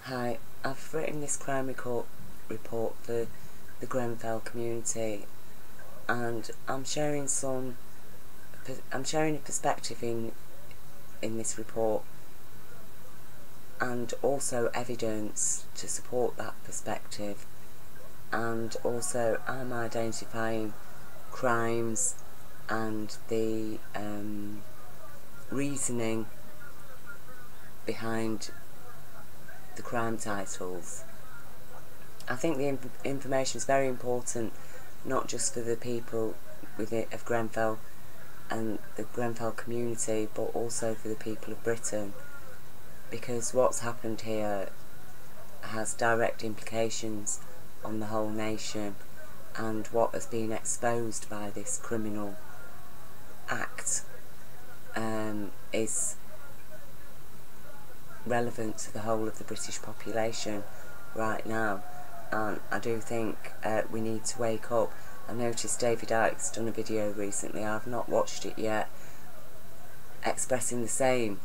Hi, I've written this crime report for the Grenfell community, and I'm sharing a perspective in this report, and also evidence to support that perspective, and also I'm identifying crimes and the reasoning behind the crime titles. I think the information is very important, not just for the people of Grenfell and the Grenfell community, but also for the people of Britain, because what's happened here has direct implications on the whole nation, and what has been exposed by this criminal act is relevant to the whole of the British population right now. And I do think we need to wake up. I noticed David Icke's done a video recently, I've not watched it yet, expressing the same,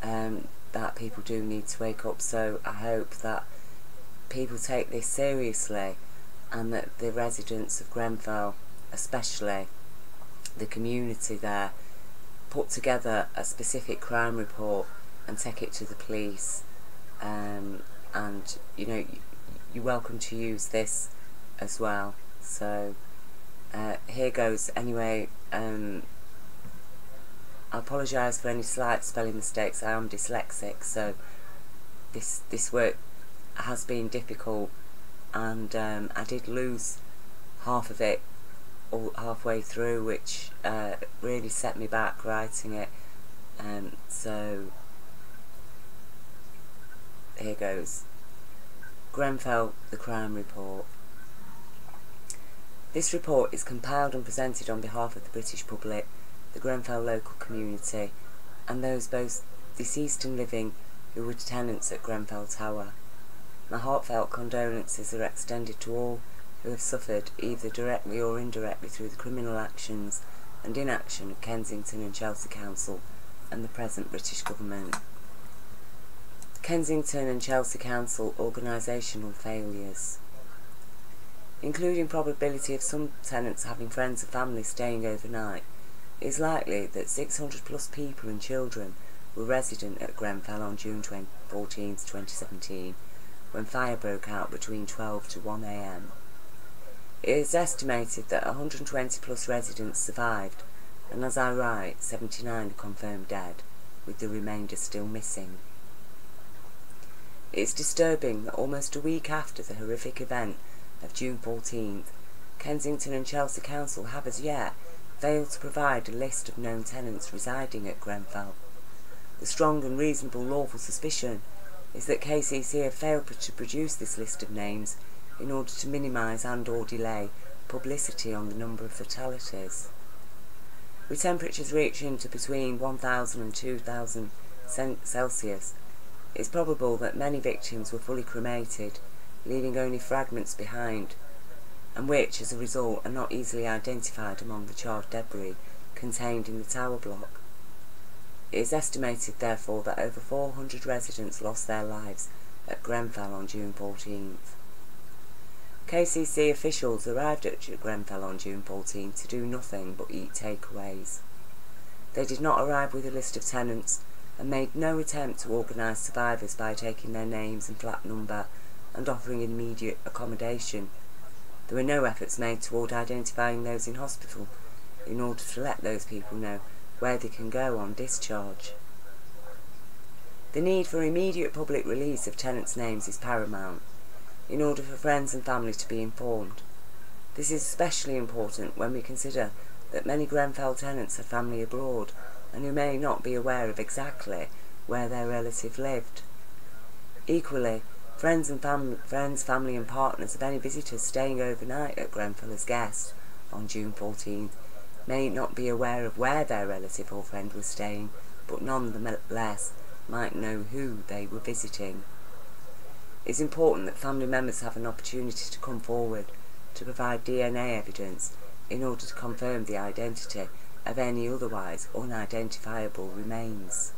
that people do need to wake up. So I hope that people take this seriously, and that the residents of Grenfell, especially the community there, put together a specific crime report and take it to the police. And you know, you're welcome to use this as well. So here goes. Anyway, I apologise for any slight spelling mistakes. I am dyslexic, so this work has been difficult, and I did lose half of it halfway through, which really set me back writing it. So here goes. Grenfell, the crime report. This report is compiled and presented on behalf of the British public, the Grenfell local community, and those both deceased and living who were tenants at Grenfell Tower. My heartfelt condolences are extended to all who have suffered, either directly or indirectly, through the criminal actions and inaction of Kensington and Chelsea Council and the present British government. Kensington and Chelsea Council organisational failures. Including probability of some tenants having friends and family staying overnight, it is likely that 600 plus people and children were resident at Grenfell on June 14, 2017, when fire broke out between 12 to 1 AM. It is estimated that 120 plus residents survived, and as I write, 79 are confirmed dead, with the remainder still missing. It is disturbing that almost a week after the horrific event of June 14th, Kensington and Chelsea Council have as yet failed to provide a list of known tenants residing at Grenfell. The strong and reasonable lawful suspicion is that KCC have failed to produce this list of names in order to minimise and/or delay publicity on the number of fatalities. With temperatures reaching to between 1,000 and 2,000 Celsius, it is probable that many victims were fully cremated, leaving only fragments behind, and which, as a result, are not easily identified among the charred debris contained in the tower block. It is estimated, therefore, that over 400 residents lost their lives at Grenfell on June 14th. KCC officials arrived at Grenfell on June 14th to do nothing but eat takeaways. They did not arrive with a list of tenants, and made no attempt to organise survivors by taking their names and flat number and offering immediate accommodation. There were no efforts made toward identifying those in hospital in order to let those people know where they can go on discharge. The need for immediate public release of tenants' names is paramount, in order for friends and family to be informed. This is especially important when we consider that many Grenfell tenants have family abroad, and who may not be aware of exactly where their relative lived. Equally, friends, family and partners of any visitors staying overnight at Grenfell as guests on June 14th may not be aware of where their relative or friend was staying, but nonetheless might know who they were visiting. It is important that family members have an opportunity to come forward to provide DNA evidence in order to confirm the identity of any otherwise unidentifiable remains.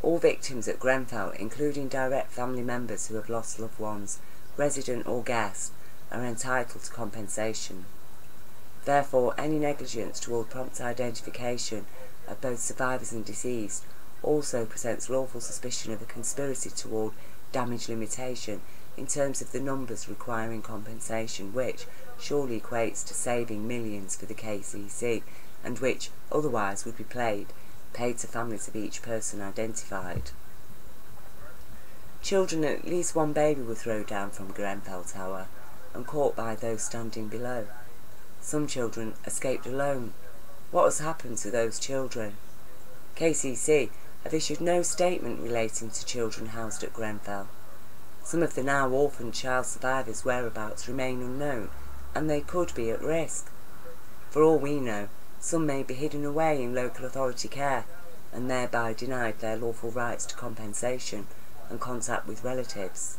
All victims at Grenfell, including direct family members who have lost loved ones, resident or guest, are entitled to compensation. Therefore, any negligence toward prompt identification of both survivors and deceased also presents lawful suspicion of a conspiracy toward damage limitation in terms of the numbers requiring compensation, which surely equates to saving millions for the KCC, and which otherwise would be paid to families of each person identified. Children and at least one baby were thrown down from Grenfell Tower and caught by those standing below. Some children escaped alone. What has happened to those children? KCC have issued no statement relating to children housed at Grenfell. Some of the now orphaned child survivors' whereabouts remain unknown, and they could be at risk. For all we know, some may be hidden away in local authority care, and thereby denied their lawful rights to compensation and contact with relatives.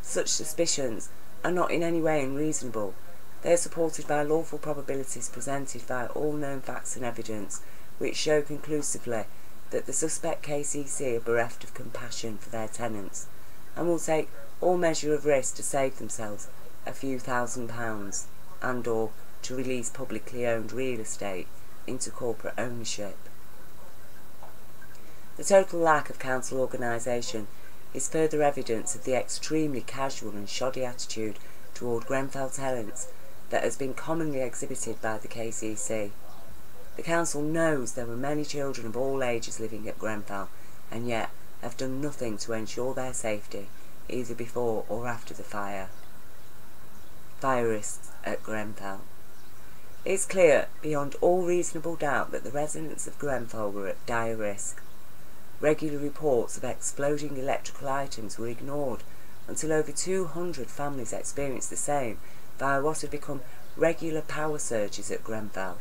Such suspicions are not in any way unreasonable. They are supported by lawful probabilities presented by all known facts and evidence, which show conclusively that the suspect KCC are bereft of compassion for their tenants, and will take all measure of risk to save themselves a few £1,000s, and/or to release publicly owned real estate into corporate ownership. The total lack of council organisation is further evidence of the extremely casual and shoddy attitude toward Grenfell tenants that has been commonly exhibited by the KCC. The council knows there are many children of all ages living at Grenfell, and yet have done nothing to ensure their safety, either before or after the fire. Fire risks at Grenfell. It is clear, beyond all reasonable doubt, that the residents of Grenfell were at dire risk. Regular reports of exploding electrical items were ignored until over 200 families experienced the same via what had become regular power surges at Grenfell.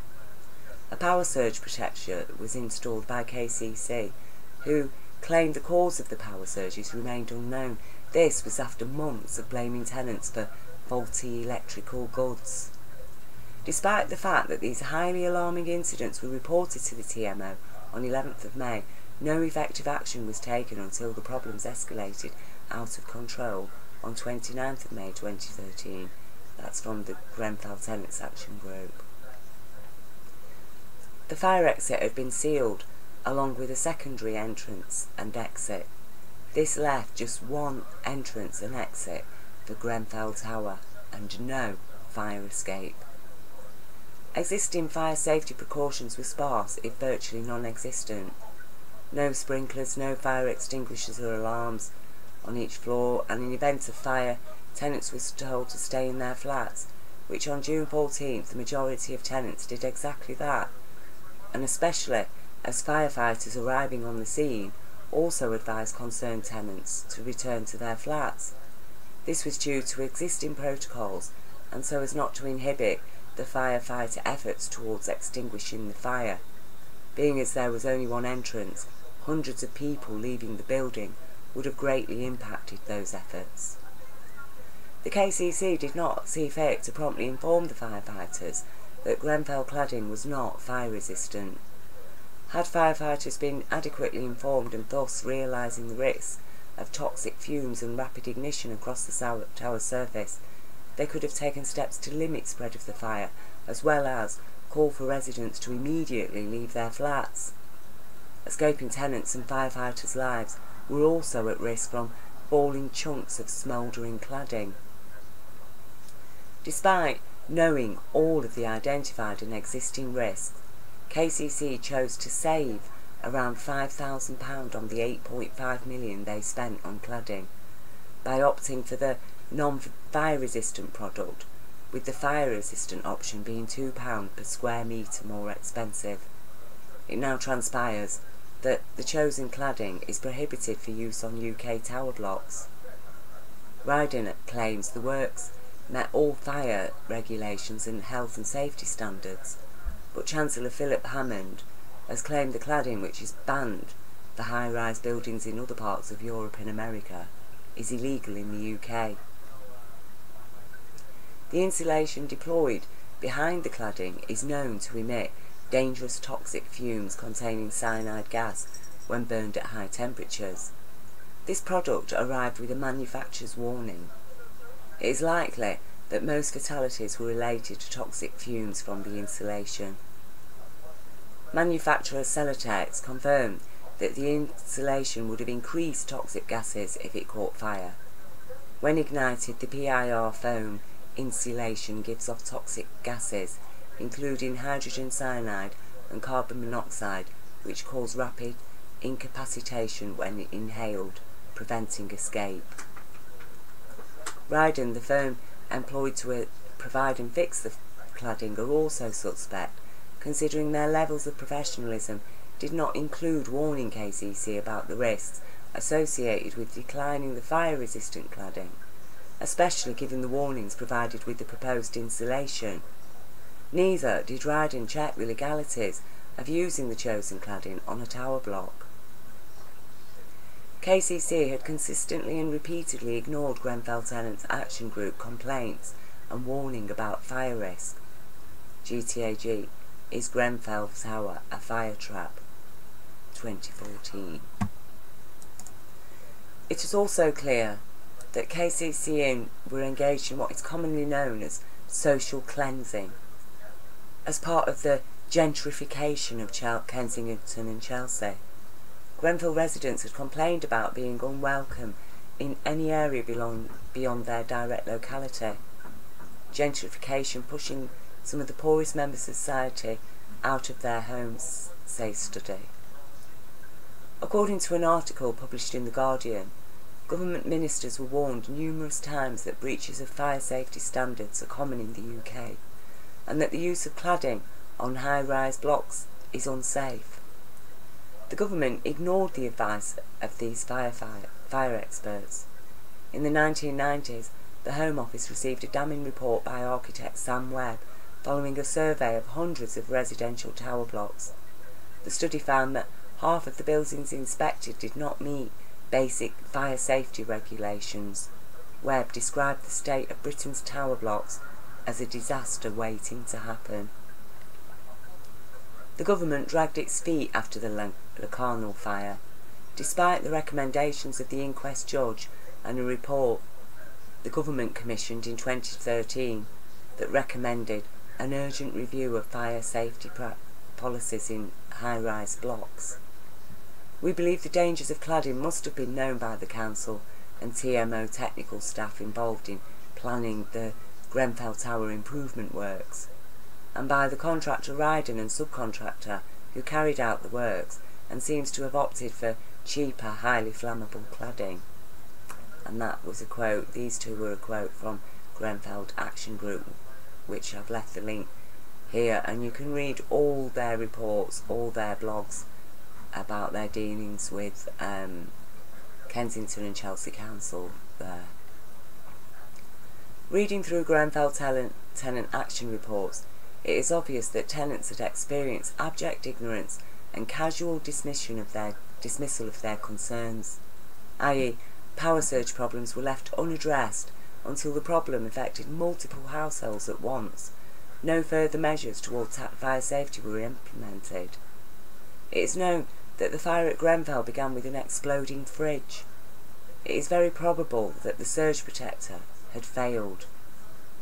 A power surge protector was installed by KCC, who claimed the cause of the power surges remained unknown. This was after months of blaming tenants for faulty electrical goods. Despite the fact that these highly alarming incidents were reported to the TMO on 11th of May, no effective action was taken until the problems escalated out of control on 29th of May 2013. That's from the Grenfell Tenants Action Group. The fire exit had been sealed, along with a secondary entrance and exit. This left just one entrance and exit for Grenfell Tower, and no fire escape. Existing fire safety precautions were sparse, if virtually non-existent. No sprinklers, no fire extinguishers or alarms on each floor, and in event of fire, tenants were told to stay in their flats, which on June 14th the majority of tenants did exactly that, and especially as firefighters arriving on the scene also advised concerned tenants to return to their flats. This was due to existing protocols, and so as not to inhibit the firefighter efforts towards extinguishing the fire. Being as there was only one entrance, hundreds of people leaving the building would have greatly impacted those efforts. The KCC did not see fit to promptly inform the firefighters that Grenfell cladding was not fire resistant. Had firefighters been adequately informed and thus realising the risk of toxic fumes and rapid ignition across the tower surface, they could have taken steps to limit spread of the fire, as well as call for residents to immediately leave their flats. Escaping tenants and firefighters' lives were also at risk from falling chunks of smouldering cladding. Despite knowing all of the identified and existing risks, KCC chose to save around £5,000 on the £8.5 million they spent on cladding, by opting for the non-fire resistant product, with the fire resistant option being £2 per square metre more expensive. It now transpires that the chosen cladding is prohibited for use on UK tower blocks. Ryden claims the works met all fire regulations and health and safety standards, but Chancellor Philip Hammond has claimed the cladding, which is banned for high-rise buildings in other parts of Europe and America, is illegal in the UK. The insulation deployed behind the cladding is known to emit dangerous toxic fumes containing cyanide gas, when burned at high temperatures. This product arrived with a manufacturer's warning. It is likely that most fatalities were related to toxic fumes from the insulation. Manufacturer Celotex confirmed that the insulation would have increased toxic gases if it caught fire. When ignited, the PIR foam insulation gives off toxic gases, including hydrogen cyanide and carbon monoxide, which cause rapid incapacitation when inhaled, preventing escape. Ryden, the firm employed to provide and fix the cladding, are also suspect, considering their levels of professionalism did not include warning KCC about the risks associated with declining the fire-resistant cladding, especially given the warnings provided with the proposed insulation. Neither did Ryden check the legalities of using the chosen cladding on a tower block. KCC had consistently and repeatedly ignored Grenfell Tenants Action Group complaints and warning about fire risk. GTAG, Is Grenfell Tower a Fire Trap? 2014. It is also clear that KCC were engaged in what is commonly known as social cleansing, as part of the gentrification of Kensington and Chelsea. Grenfell residents had complained about being unwelcome in any area beyond their direct locality. Gentrification pushing some of the poorest members of society out of their homes, says study. According to an article published in The Guardian, government ministers were warned numerous times that breaches of fire safety standards are common in the UK, and that the use of cladding on high-rise blocks is unsafe. The government ignored the advice of these fire experts. In the 1990s, the Home Office received a damning report by architect Sam Webb following a survey of hundreds of residential tower blocks. The study found that half of the buildings inspected did not meet basic fire safety regulations. Webb described the state of Britain's tower blocks as a disaster waiting to happen. The government dragged its feet after the Locarno fire, despite the recommendations of the inquest judge and a report the government commissioned in 2013 that recommended an urgent review of fire safety policies in high-rise blocks. We believe the dangers of cladding must have been known by the council and TMO technical staff involved in planning the Grenfell Tower improvement works, and by the contractor Ryden and subcontractor who carried out the works and seems to have opted for cheaper, highly flammable cladding. And that was a quote, these two were a quote from Grenfell Action Group, which I've left the link here, and you can read all their reports, all their blogs about their dealings with Kensington and Chelsea Council there. Reading through Grenfell tenant action reports, it is obvious that tenants had experienced abject ignorance and casual dismissal of their concerns, i.e. power surge problems were left unaddressed until the problem affected multiple households at once. No further measures towards fire safety were implemented. It is known that the fire at Grenfell began with an exploding fridge. It is very probable that the surge protector had failed.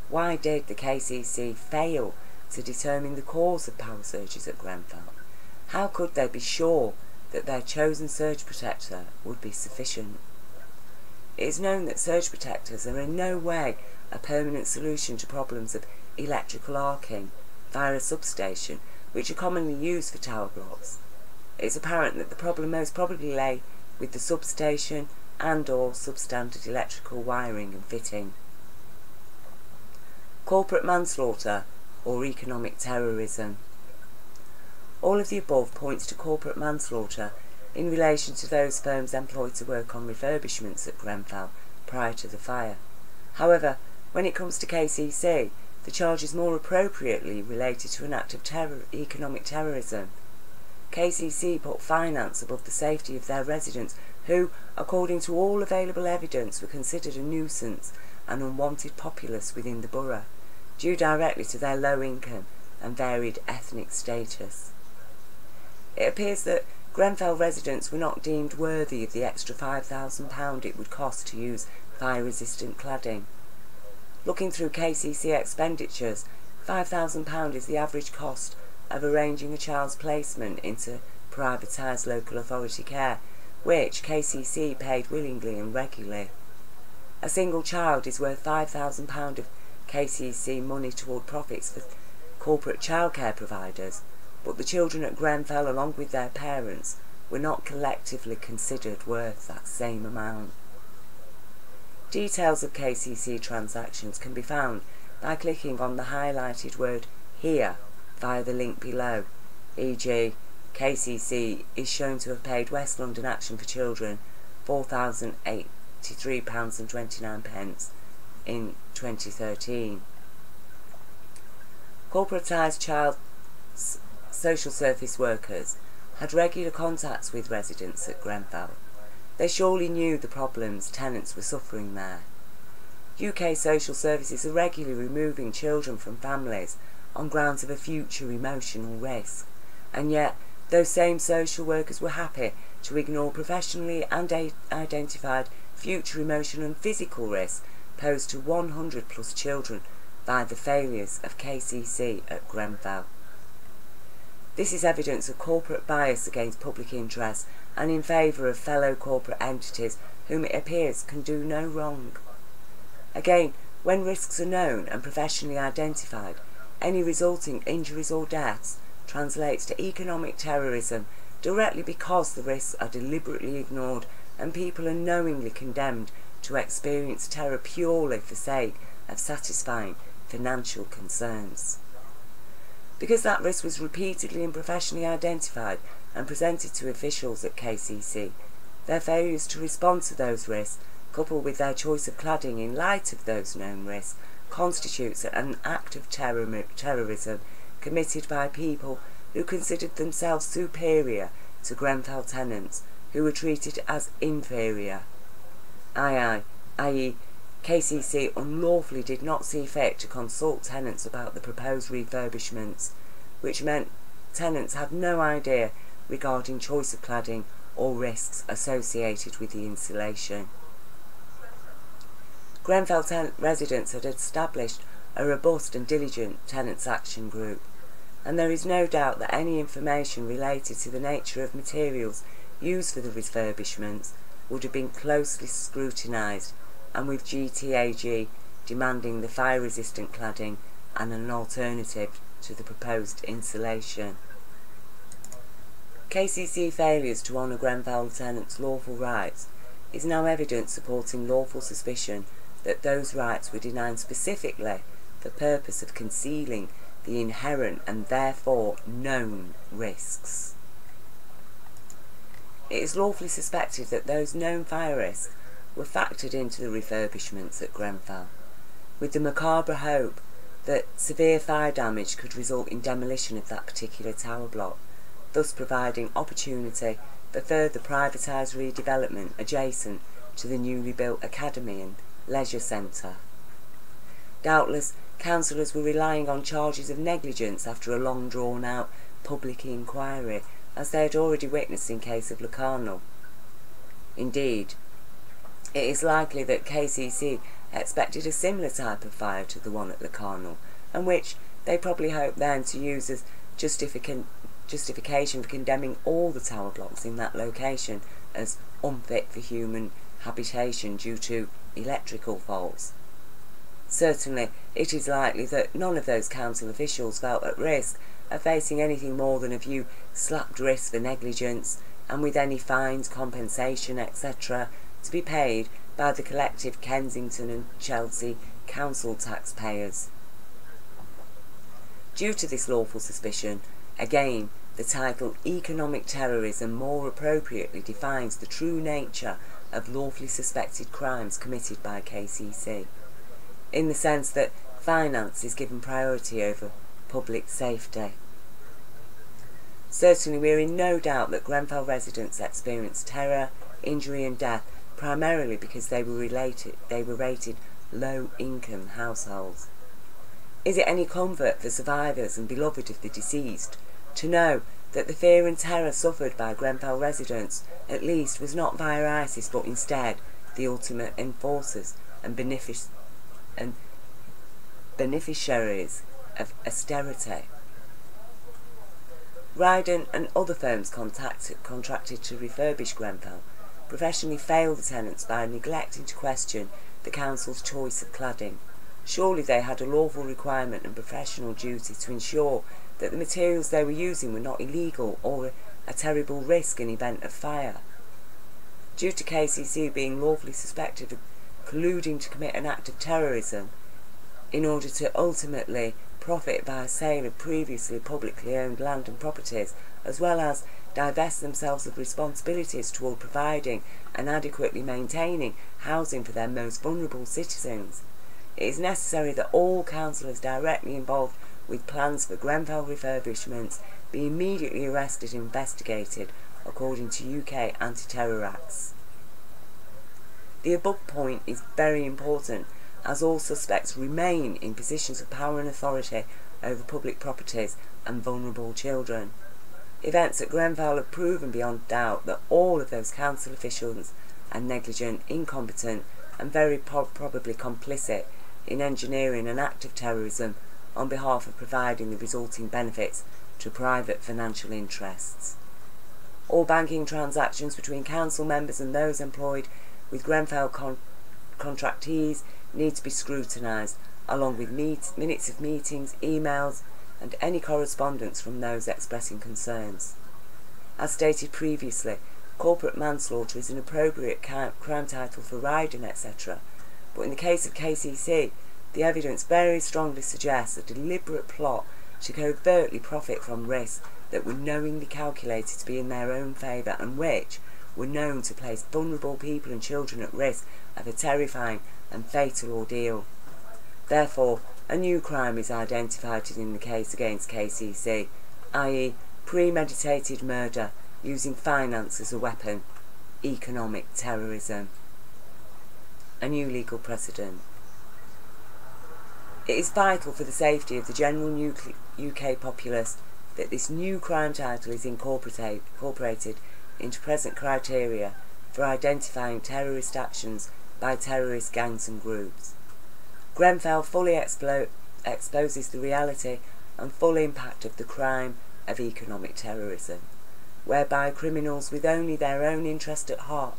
Why did the KCC fail to determine the cause of power surges at Grenfell? How could they be sure that their chosen surge protector would be sufficient? It is known that surge protectors are in no way a permanent solution to problems of electrical arcing via a substation, which are commonly used for tower blocks. It is apparent that the problem most probably lay with the substation and/or substandard electrical wiring and fitting. Corporate manslaughter or economic terrorism. All of the above points to corporate manslaughter in relation to those firms employed to work on refurbishments at Grenfell prior to the fire. However, when it comes to KCC, the charge is more appropriately related to an act of economic terrorism. KCC put finance above the safety of their residents who, according to all available evidence, were considered a nuisance and unwanted populace within the borough, due directly to their low income and varied ethnic status. It appears that Grenfell residents were not deemed worthy of the extra £5,000 it would cost to use fire-resistant cladding. Looking through KCC expenditures, £5,000 is the average cost of arranging a child's placement into privatized local authority care, which KCC paid willingly and regularly. A single child is worth £5,000 of KCC money toward profits for corporate childcare providers, but the children at Grenfell, along with their parents, were not collectively considered worth that same amount. Details of KCC transactions can be found by clicking on the highlighted word HERE via the link below, e.g. KCC is shown to have paid West London Action for Children £4,083.29 in 2013. Corporatised child social service workers had regular contacts with residents at Grenfell. They surely knew the problems tenants were suffering there. UK social services are regularly removing children from families on grounds of a future emotional risk, and yet those same social workers were happy to ignore professionally and identified future emotional and physical risks posed to 100 plus children by the failures of KCC at Grenfell. This is evidence of corporate bias against public interest and in favour of fellow corporate entities whom it appears can do no wrong. Again, when risks are known and professionally identified, any resulting injuries or deaths translates to economic terrorism directly because the risks are deliberately ignored and people are knowingly condemned to experience terror purely for sake of satisfying financial concerns. Because that risk was repeatedly and professionally identified and presented to officials at KCC, their failures to respond to those risks, coupled with their choice of cladding in light of those known risks, constitutes an act of terrorism committed by people who considered themselves superior to Grenfell tenants who were treated as inferior, i.e. KCC unlawfully did not see fit to consult tenants about the proposed refurbishments, which meant tenants had no idea regarding choice of cladding or risks associated with the installation. Grenfell residents had established a robust and diligent tenants action group, and there is no doubt that any information related to the nature of materials used for the refurbishments would have been closely scrutinised, and with GTAG demanding the fire-resistant cladding and an alternative to the proposed insulation. KCC failures to honour Grenfell tenants' lawful rights is now evidence supporting lawful suspicion that those rights were denied specifically for the purpose of concealing the inherent and therefore known risks. It is lawfully suspected that those known fire risks were factored into the refurbishments at Grenfell, with the macabre hope that severe fire damage could result in demolition of that particular tower block, thus providing opportunity for further privatised redevelopment adjacent to the newly built academy and leisure centre. Doubtless, councillors were relying on charges of negligence after a long drawn-out public inquiry, as they had already witnessed in case of Locarno. Indeed, it is likely that KCC expected a similar type of fire to the one at Locarno, and which they probably hoped then to use as justification for condemning all the tower blocks in that location as unfit for human habitation due to electrical faults. Certainly, it is likely that none of those council officials felt at risk of facing anything more than a few slapped wrists for negligence, and with any fines, compensation, etc., to be paid by the collective Kensington and Chelsea council taxpayers. Due to this lawful suspicion, again, the title economic terrorism more appropriately defines the true nature of lawfully suspected crimes committed by KCC, in the sense that finance is given priority over public safety. Certainly we are in no doubt that Grenfell residents experienced terror, injury and death primarily because they were rated low-income households. Is it any comfort for survivors and beloved of the deceased to know that the fear and terror suffered by Grenfell residents, at least, was not via ISIS, but instead the ultimate enforcers and beneficiaries of austerity. Ryden and other firms contracted to refurbish Grenfell professionally failed the tenants by neglecting to question the council's choice of cladding. Surely they had a lawful requirement and professional duty to ensure that the materials they were using were not illegal or a terrible risk in event of fire. Due to KCC being lawfully suspected of colluding to commit an act of terrorism in order to ultimately profit by a sale of previously publicly owned land and properties, as well as divest themselves of responsibilities toward providing and adequately maintaining housing for their most vulnerable citizens, it is necessary that all councillors directly involved with plans for Grenfell refurbishments be immediately arrested and investigated according to UK anti-terror acts. The above point is very important, as all suspects remain in positions of power and authority over public properties and vulnerable children. Events at Grenfell have proven beyond doubt that all of those council officials are negligent, incompetent and very probably complicit in engineering an act of terrorism on behalf of providing the resulting benefits to private financial interests. All banking transactions between council members and those employed with Grenfell contractees need to be scrutinised, along with minutes of meetings, emails and any correspondence from those expressing concerns. As stated previously, corporate manslaughter is an appropriate crime title for Ryden, etc., but in the case of KCC, the evidence very strongly suggests a deliberate plot to covertly profit from risks that were knowingly calculated to be in their own favour and which were known to place vulnerable people and children at risk of a terrifying and fatal ordeal. Therefore, a new crime is identified in the case against KCC, i.e. premeditated murder using finance as a weapon, economic terrorism. A new legal precedent. It is vital for the safety of the general UK populace that this new crime title is incorporated into present criteria for identifying terrorist actions by terrorist gangs and groups. Grenfell fully exposes the reality and full impact of the crime of economic terrorism, whereby criminals with only their own interest at heart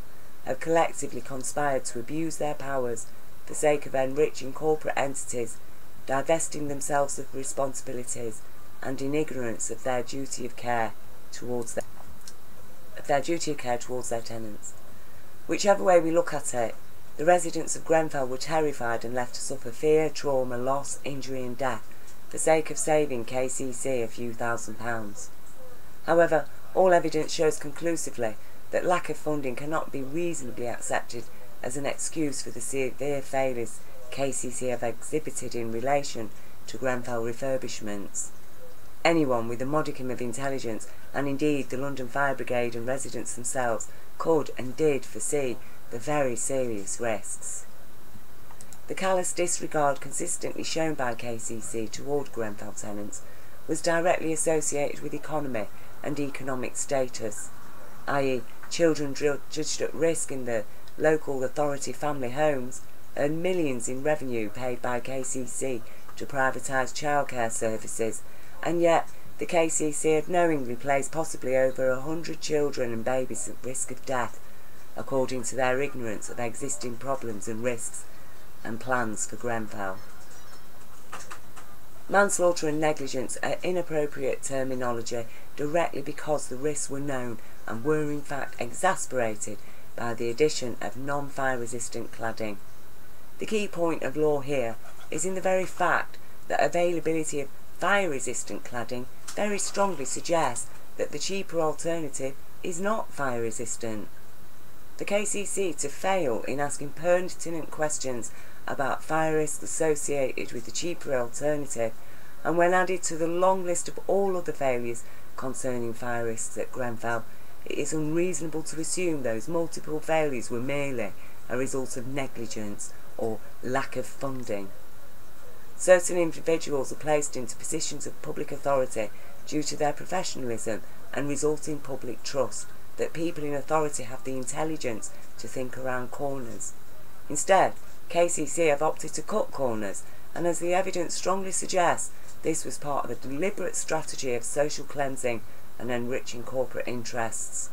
have collectively conspired to abuse their powers for the sake of enriching corporate entities, divesting themselves of responsibilities and in ignorance of their duty of care towards their tenants. Whichever way we look at it, the residents of Grenfell were terrified and left to suffer fear, trauma, loss, injury and death for the sake of saving KCC a few £1,000s. However, all evidence shows conclusively that lack of funding cannot be reasonably accepted as an excuse for the severe failures KCC have exhibited in relation to Grenfell refurbishments. Anyone with a modicum of intelligence, and indeed the London Fire Brigade and residents themselves, could and did foresee the very serious risks. The callous disregard consistently shown by KCC toward Grenfell tenants was directly associated with economy and economic status, i.e. children judged at risk in the local authority family homes earned millions in revenue paid by KCC to privatized childcare services, and yet the KCC had knowingly placed possibly over 100 children and babies at risk of death, according to their ignorance of existing problems and risks and plans for Grenfell. Manslaughter and negligence are inappropriate terminology directly because the risks were known and were in fact exasperated by the addition of non-fire resistant cladding. The key point of law here is in the very fact that availability of fire resistant cladding very strongly suggests that the cheaper alternative is not fire resistant. For KCC to fail in asking pertinent questions about fire risks associated with the cheaper alternative, and when added to the long list of all other failures concerning fire risks at Grenfell, it is unreasonable to assume those multiple failures were merely a result of negligence or lack of funding. Certain individuals are placed into positions of public authority due to their professionalism and resulting public trust that people in authority have the intelligence to think around corners. Instead, KCC have opted to cut corners, and as the evidence strongly suggests, this was part of a deliberate strategy of social cleansing and enriching corporate interests.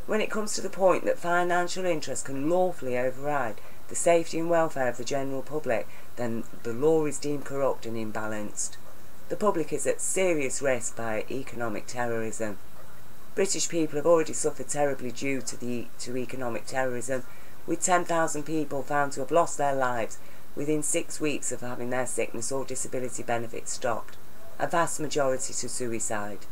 When it comes to the point that financial interest can lawfully override the safety and welfare of the general public, then the law is deemed corrupt and imbalanced. The public is at serious risk by economic terrorism. British people have already suffered terribly due to economic terrorism, with 10,000 people found to have lost their lives within 6 weeks of having their sickness or disability benefits stopped, a vast majority to suicide.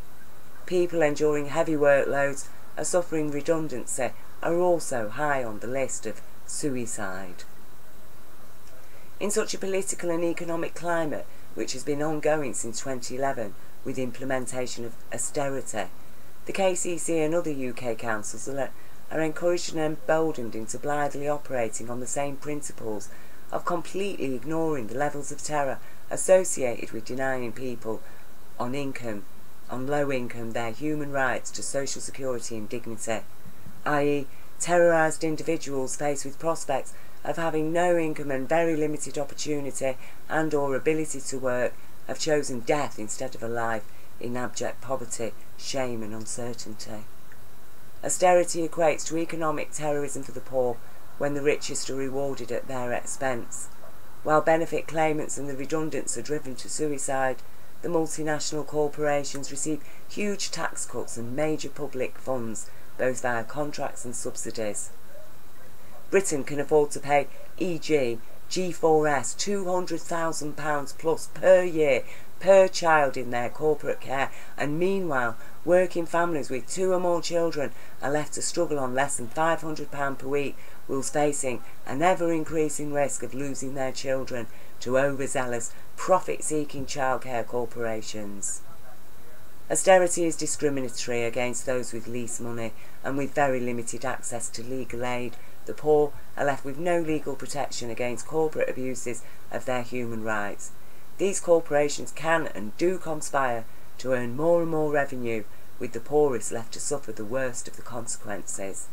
People enduring heavy workloads or suffering redundancy are also high on the list of suicide. In such a political and economic climate, which has been ongoing since 2011 with implementation of austerity, the KCC and other UK councils are encouraged and emboldened into blithely operating on the same principles of completely ignoring the levels of terror associated with denying people on low income their human rights to social security and dignity, i.e. terrorised individuals faced with prospects of having no income and very limited opportunity and or ability to work have chosen death instead of a life in abject poverty, shame and uncertainty. Austerity equates to economic terrorism for the poor when the richest are rewarded at their expense. While benefit claimants and the redundants are driven to suicide, the multinational corporations receive huge tax cuts and major public funds, both via contracts and subsidies. Britain can afford to pay, e.g. G4S, £200,000 plus per year per child in their corporate care, and meanwhile working families with 2 or more children are left to struggle on less than £500 per week, whilst facing an ever-increasing risk of losing their children to overzealous, profit-seeking childcare corporations. Austerity is discriminatory against those with least money and with very limited access to legal aid. The poor are left with no legal protection against corporate abuses of their human rights. These corporations can and do conspire to earn more and more revenue, with the poorest left to suffer the worst of the consequences.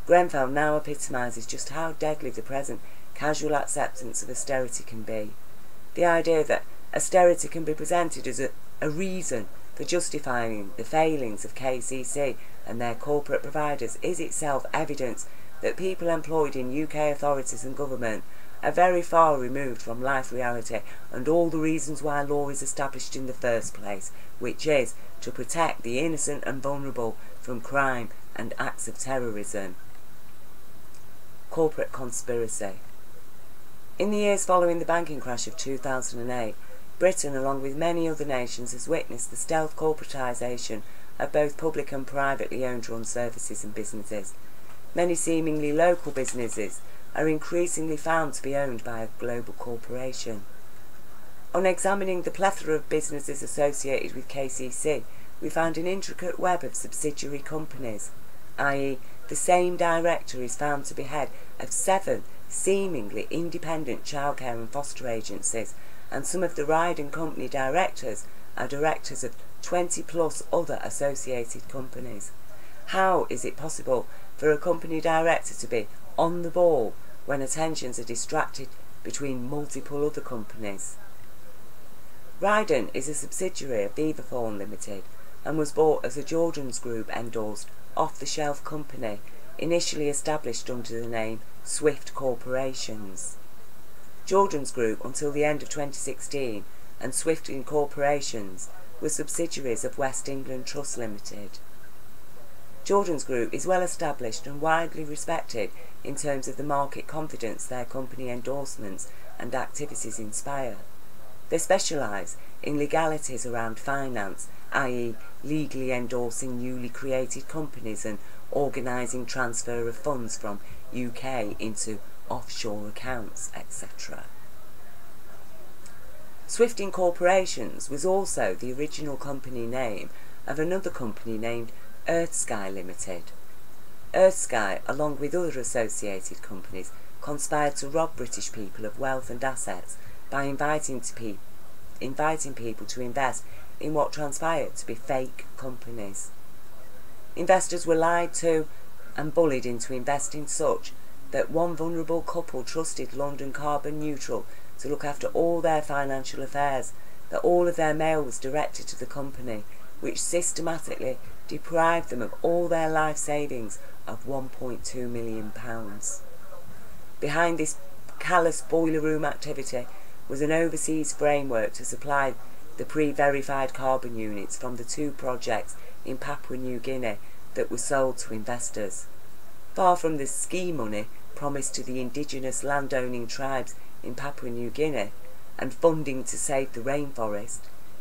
Grenfell now epitomises just how deadly the present casual acceptance of austerity can be. The idea that austerity can be presented as a reason for justifying the failings of KCC and their corporate providers is itself evidence that people employed in UK authorities and government are very far removed from life reality and all the reasons why law is established in the first place, which is to protect the innocent and vulnerable from crime and acts of terrorism. Corporate conspiracy. In the years following the banking crash of 2008, Britain, along with many other nations, has witnessed the stealth corporatisation of both public and privately owned run services and businesses. Many seemingly local businesses are increasingly found to be owned by a global corporation. On examining the plethora of businesses associated with KCC, we found an intricate web of subsidiary companies, i.e. the same director is found to be head of 7 seemingly independent childcare and foster agencies, and some of the ride and company directors are directors of 20 plus other associated companies. How is it possible for a company director to be on the ball when attentions are distracted between multiple other companies? Ryden is a subsidiary of Vivaphone Limited and was bought as a Jordan's Group endorsed off-the-shelf company, initially established under the name Swift Corporations. Jordan's Group until the end of 2016 and Swift Incorporations were subsidiaries of West England Trust Limited. Jordan's Group is well established and widely respected in terms of the market confidence their company endorsements and activities inspire. They specialise in legalities around finance, i.e. legally endorsing newly created companies and organising transfer of funds from UK into offshore accounts, etc. Swift Incorporations was also the original company name of another company named Earthsky Limited. Earthsky, along with other associated companies, conspired to rob British people of wealth and assets by inviting people to invest in what transpired to be fake companies. Investors were lied to and bullied into investing such that one vulnerable couple trusted London Carbon Neutral to look after all their financial affairs, that all of their mail was directed to the company, which systematically deprived them of all their life savings of £1.2 million. Behind this callous boiler room activity was an overseas framework to supply the pre-verified carbon units from the 2 projects in Papua New Guinea that were sold to investors. Far from the ski money promised to the indigenous landowning tribes in Papua New Guinea and funding to save the rainforest,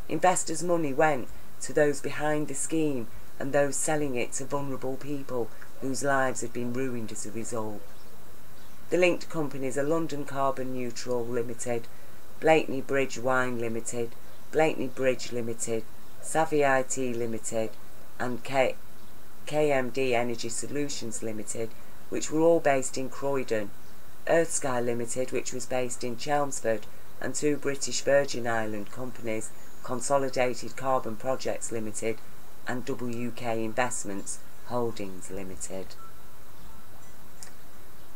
investors' money went to those behind the scheme and those selling it to vulnerable people whose lives had been ruined as a result. The linked companies are London Carbon Neutral Limited, Blakeney Bridge Wine Limited, Blakeney Bridge Limited, Savvy IT Limited and KMD Energy Solutions Limited, which were all based in Croydon, Earthsky Limited, which was based in Chelmsford, and 2 British Virgin Island companies, Consolidated Carbon Projects Limited and WK Investments Holdings Limited.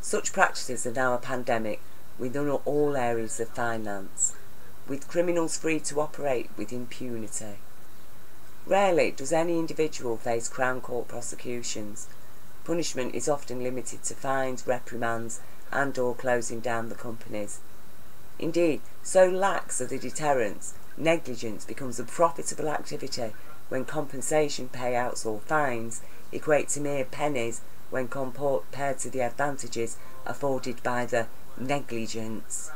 Such practices are now a pandemic within all areas of finance, with criminals free to operate with impunity. Rarely does any individual face Crown Court prosecutions. Punishment is often limited to fines, reprimands and/or closing down the companies. Indeed, so lax are the deterrents, negligence becomes a profitable activity when compensation payouts or fines equate to mere pennies when compared to the advantages afforded by the negligence.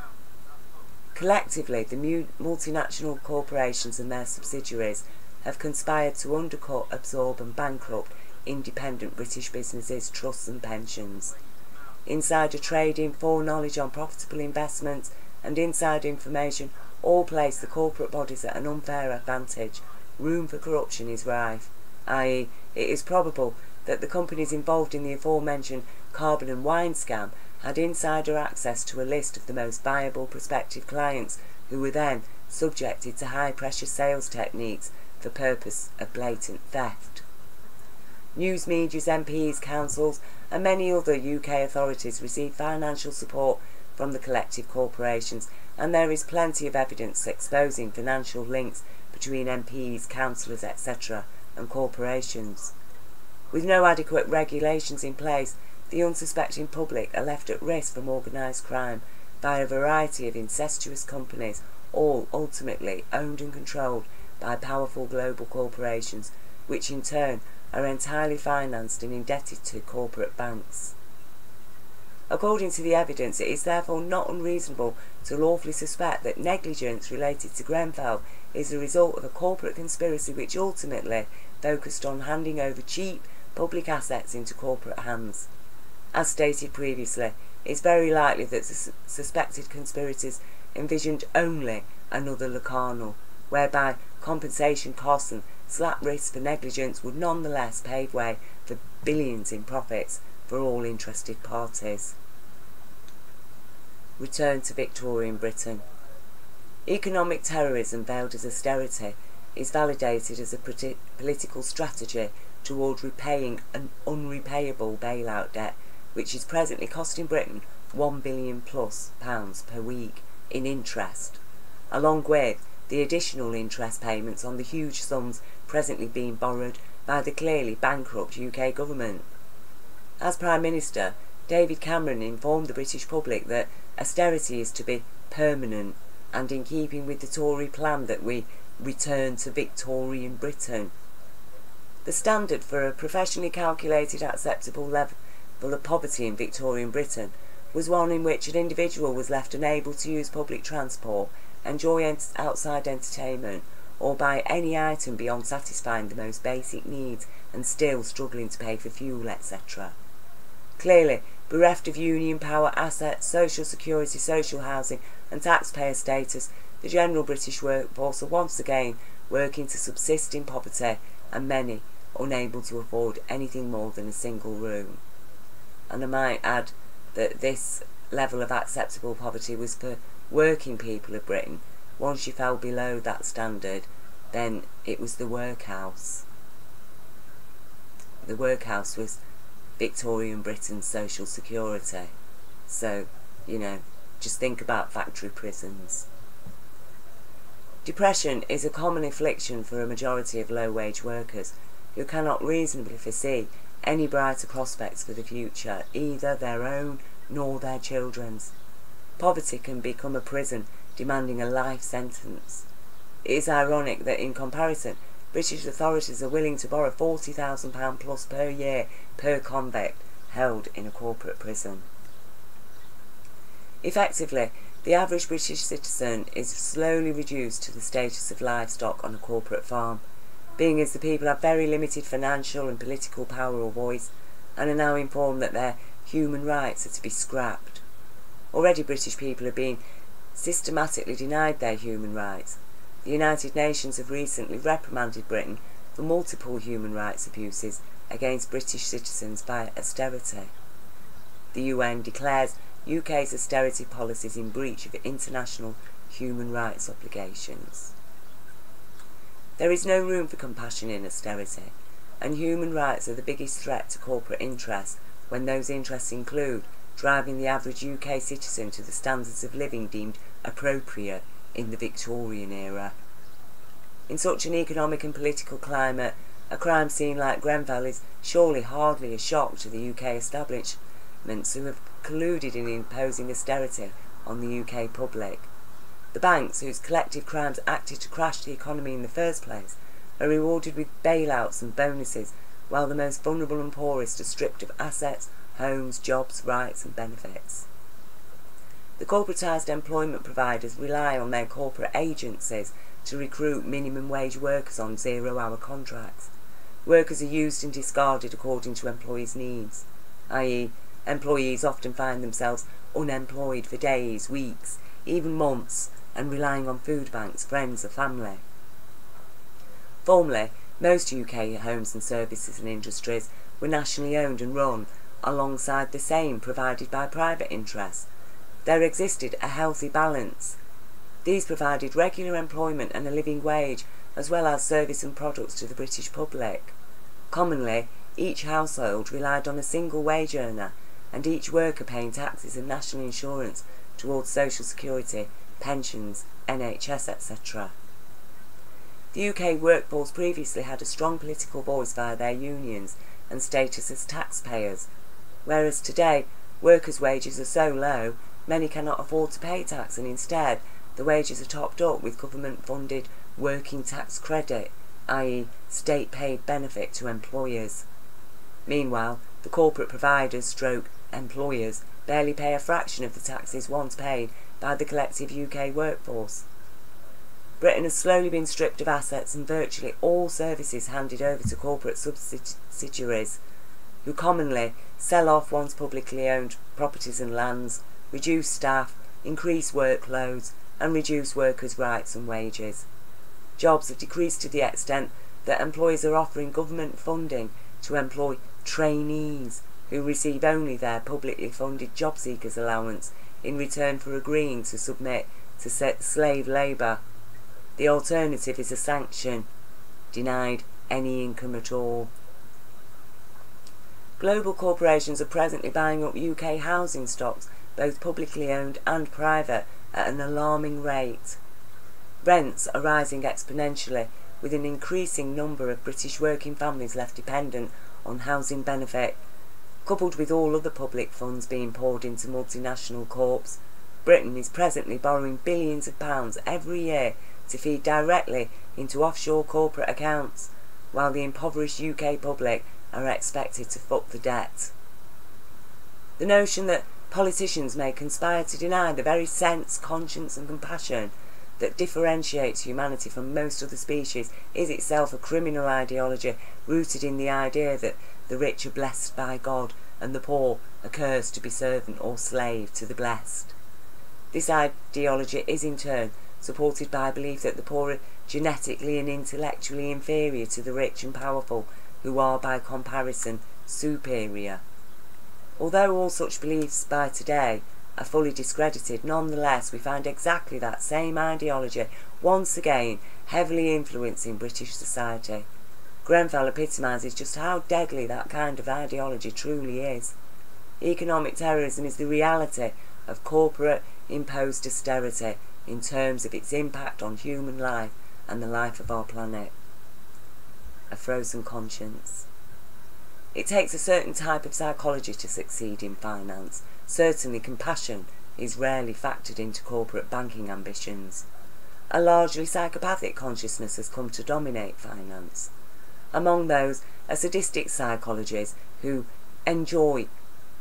Collectively, the multinational corporations and their subsidiaries have conspired to undercut, absorb and bankrupt independent British businesses, trusts and pensions. Insider trading, foreknowledge on profitable investments and inside information all place the corporate bodies at an unfair advantage. Room for corruption is rife, i.e. it is probable that the companies involved in the aforementioned carbon and wine scam had insider access to a list of the most viable prospective clients who were then subjected to high-pressure sales techniques for purpose of blatant theft. News medias, MPs, councils and many other UK authorities receive financial support from the collective corporations, and there is plenty of evidence exposing financial links between MPs, councillors, etc. and corporations. With no adequate regulations in place, the unsuspecting public are left at risk from organised crime by a variety of incestuous companies, all ultimately owned and controlled by powerful global corporations, which in turn are entirely financed and indebted to corporate banks. According to the evidence, it is therefore not unreasonable to lawfully suspect that negligence related to Grenfell is the result of a corporate conspiracy which ultimately focused on handing over cheap public assets into corporate hands. As stated previously, it is very likely that the suspected conspirators envisioned only another Locarno, whereby compensation costs and slap risks for negligence would nonetheless pave way for billions in profits for all interested parties. Return to Victorian Britain. Economic terrorism veiled as austerity is validated as a political strategy toward repaying an unrepayable bailout debt, which is presently costing Britain £1 billion+ per week in interest, along with the additional interest payments on the huge sums presently being borrowed by the clearly bankrupt UK government. As Prime Minister, David Cameron informed the British public that austerity is to be permanent and in keeping with the Tory plan that we return to Victorian Britain. The standard for a professionally calculated acceptable level of poverty in Victorian Britain was one in which an individual was left unable to use public transport, enjoy outside entertainment, or buy any item beyond satisfying the most basic needs and still struggling to pay for fuel, etc. Clearly, bereft of union power, assets, social security, social housing and taxpayer status, the general British workforce are once again working to subsist in poverty, and many unable to afford anything more than a single room. And I might add that this level of acceptable poverty was for working people of Britain. Once you fell below that standard, then it was the workhouse. The workhouse was Victorian Britain's social security. So, just think about factory prisons. Depression is a common affliction for a majority of low-wage workers who cannot reasonably foresee any brighter prospects for the future, either their own nor their children's. Poverty can become a prison, demanding a life sentence. It is ironic that, in comparison, British authorities are willing to borrow £40,000 plus per year per convict held in a corporate prison. Effectively, the average British citizen is slowly reduced to the status of livestock on a corporate farm, being as the people have very limited financial and political power or voice, and are now informed that their human rights are to be scrapped. Already British people are being systematically denied their human rights. The United Nations have recently reprimanded Britain for multiple human rights abuses against British citizens via austerity. The UN declares UK's austerity policies in breach of international human rights obligations. There is no room for compassion in austerity, and human rights are the biggest threat to corporate interests when those interests include driving the average UK citizen to the standards of living deemed appropriate in the Victorian era. In such an economic and political climate, a crime scene like Grenfell is surely hardly a shock to the UK establishments who have colluded in imposing austerity on the UK public. The banks, whose collective crimes acted to crash the economy in the first place, are rewarded with bailouts and bonuses, while the most vulnerable and poorest are stripped of assets, homes, jobs, rights and benefits. The corporatised employment providers rely on their corporate agencies to recruit minimum wage workers on 0-hour contracts. Workers are used and discarded according to employees' needs, i.e., employees often find themselves unemployed for days, weeks, even months, and relying on food banks, friends or family. Formerly, most UK homes and services and industries were nationally owned and run alongside the same provided by private interests. There existed a healthy balance. These provided regular employment and a living wage, as well as service and products to the British public. Commonly, each household relied on a single wage earner, and each worker paying taxes and national insurance towards social security, pensions, NHS, etc. The UK workforce previously had a strong political voice via their unions and status as taxpayers, whereas today workers' wages are so low many cannot afford to pay tax, and instead the wages are topped up with government-funded working tax credit, i.e. state-paid benefit to employers. Meanwhile, the corporate providers / employers barely pay a fraction of the taxes once paid by the collective UK workforce. Britain has slowly been stripped of assets and virtually all services handed over to corporate subsidiaries, who commonly sell off once publicly owned properties and lands, reduce staff, increase workloads, and reduce workers' rights and wages. Jobs have decreased to the extent that employers are offering government funding to employ trainees who receive only their publicly funded job seekers allowance in return for agreeing to submit to slave labour. The alternative is a sanction, denied any income at all. Global corporations are presently buying up UK housing stocks, both publicly owned and private, at an alarming rate. Rents are rising exponentially, with an increasing number of British working families left dependent on housing benefit. Coupled with all other public funds being poured into multinational corps, Britain is presently borrowing billions of pounds every year to feed directly into offshore corporate accounts, while the impoverished UK public are expected to foot the debt. The notion that politicians may conspire to deny the very sense, conscience and compassion that differentiates humanity from most other species is itself a criminal ideology rooted in the idea that the rich are blessed by God and the poor are cursed to be servant or slave to the blessed. This ideology is in turn supported by a belief that the poor are genetically and intellectually inferior to the rich and powerful, who are by comparison superior. Although all such beliefs by today are fully discredited, nonetheless we find exactly that same ideology once again heavily influencing British society. Grenfell epitomises just how deadly that kind of ideology truly is. Economic terrorism is the reality of corporate imposed austerity in terms of its impact on human life and the life of our planet. A frozen conscience. It takes a certain type of psychology to succeed in finance. Certainly compassion is rarely factored into corporate banking ambitions. A largely psychopathic consciousness has come to dominate finance. Among those are sadistic psychologists who enjoy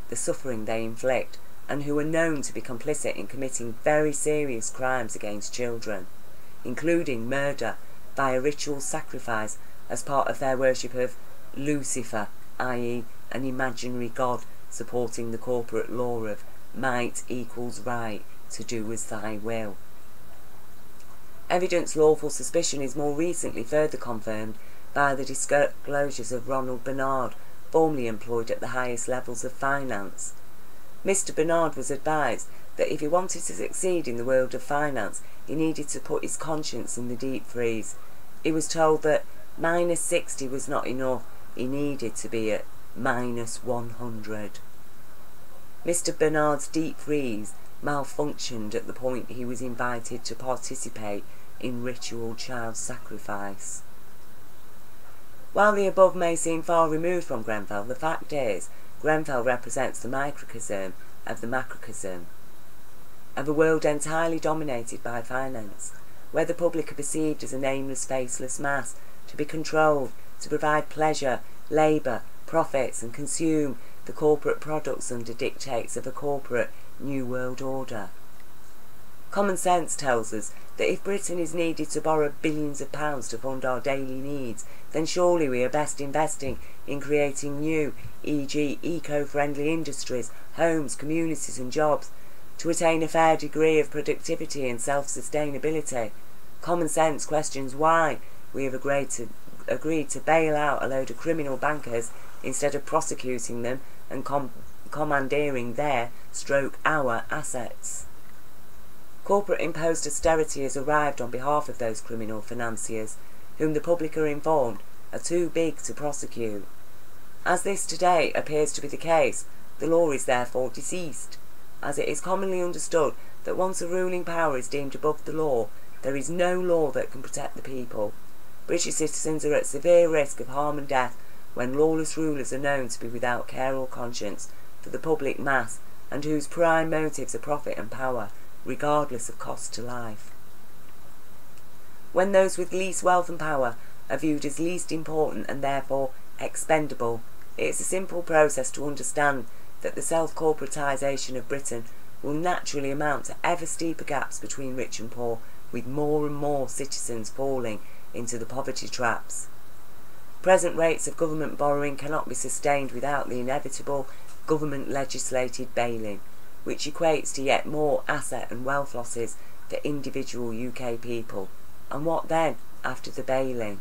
the suffering they inflict and who are known to be complicit in committing very serious crimes against children, including murder via ritual sacrifice as part of their worship of Lucifer, i.e. an imaginary god supporting the corporate law of might equals right to do as thy will. Evidence lawful suspicion is more recently further confirmed by the disclosures of Ronald Bernard, formerly employed at the highest levels of finance. Mr. Bernard was advised that if he wanted to succeed in the world of finance, he needed to put his conscience in the deep freeze. He was told that -60 was not enough, he needed to be at -100. Mr. Bernard's deep freeze malfunctioned at the point he was invited to participate in ritual child sacrifice. While the above may seem far removed from Grenfell, the fact is, Grenfell represents the microcosm of the macrocosm of a world entirely dominated by finance, where the public are perceived as a nameless, faceless mass, to be controlled, to provide pleasure, labour, profits, and consume the corporate products under dictates of a corporate New World Order. Common sense tells us that if Britain is needed to borrow billions of pounds to fund our daily needs, then surely we are best investing in creating new, e.g. eco-friendly industries, homes, communities and jobs, to attain a fair degree of productivity and self-sustainability. Common sense questions why we have agreed to bail out a load of criminal bankers instead of prosecuting them and commandeering our assets. Corporate imposed austerity has arrived on behalf of those criminal financiers, whom the public are informed are too big to prosecute. As this today appears to be the case, the law is therefore deceased, as it is commonly understood that once a ruling power is deemed above the law, there is no law that can protect the people. British citizens are at severe risk of harm and death when lawless rulers are known to be without care or conscience for the public mass, and whose prime motives are profit and power, regardless of cost to life. When those with least wealth and power are viewed as least important and therefore expendable, it is a simple process to understand that the self-corporatisation of Britain will naturally amount to ever steeper gaps between rich and poor, with more and more citizens falling into the poverty traps. Present rates of government borrowing cannot be sustained without the inevitable government-legislated bailing, which equates to yet more asset and wealth losses for individual UK people. And what then, after the bailing?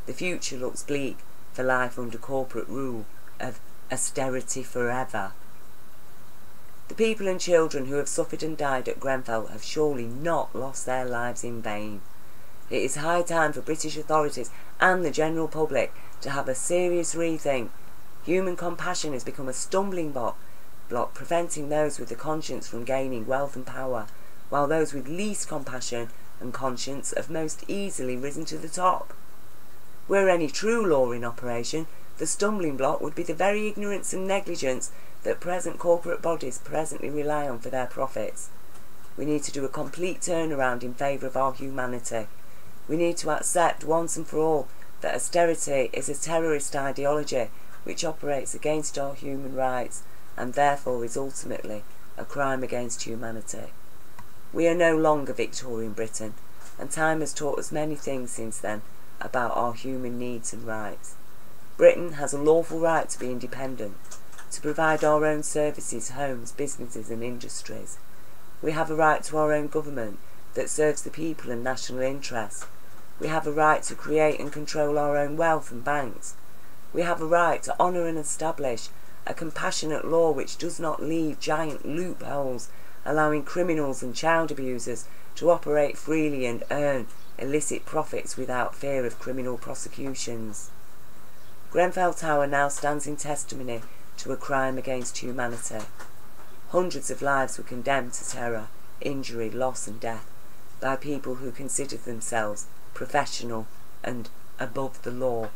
The future looks bleak for life under corporate rule of austerity forever. The people and children who have suffered and died at Grenfell have surely not lost their lives in vain. It is high time for British authorities and the general public to have a serious rethink. Human compassion has become a stumbling block preventing those with the conscience from gaining wealth and power, while those with least compassion and conscience have most easily risen to the top. Were any true law in operation, the stumbling block would be the very ignorance and negligence that present corporate bodies presently rely on for their profits. We need to do a complete turnaround in favour of our humanity. We need to accept once and for all that austerity is a terrorist ideology which operates against our human rights and therefore is ultimately a crime against humanity. We are no longer Victorian Britain, and time has taught us many things since then about our human needs and rights. Britain has a lawful right to be independent, to provide our own services, homes, businesses and industries. We have a right to our own government that serves the people and national interests. We have a right to create and control our own wealth and banks. We have a right to honour and establish a compassionate law which does not leave giant loopholes, allowing criminals and child abusers to operate freely and earn illicit profits without fear of criminal prosecutions. Grenfell Tower now stands in testimony to a crime against humanity. Hundreds of lives were condemned to terror, injury, loss and death by people who considered themselves professional and above the law.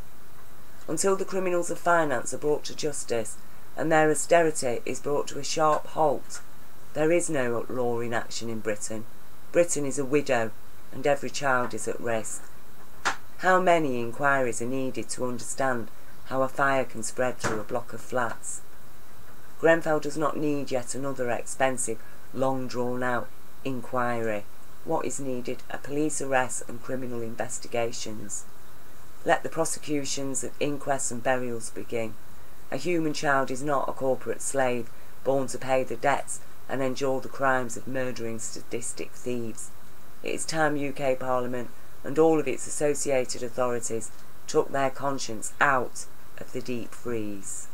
Until the criminals of finance are brought to justice and their austerity is brought to a sharp halt, there is no law in action in Britain. Britain is a widow and every child is at risk. How many inquiries are needed to understand how a fire can spread through a block of flats? Grenfell does not need yet another expensive, long drawn-out inquiry. What is needed are police arrests and criminal investigations. Let the prosecutions of inquests and burials begin. A human child is not a corporate slave born to pay the debts and endure the crimes of murdering sadistic thieves. It is time UK Parliament and all of its associated authorities took their conscience out of the deep freeze.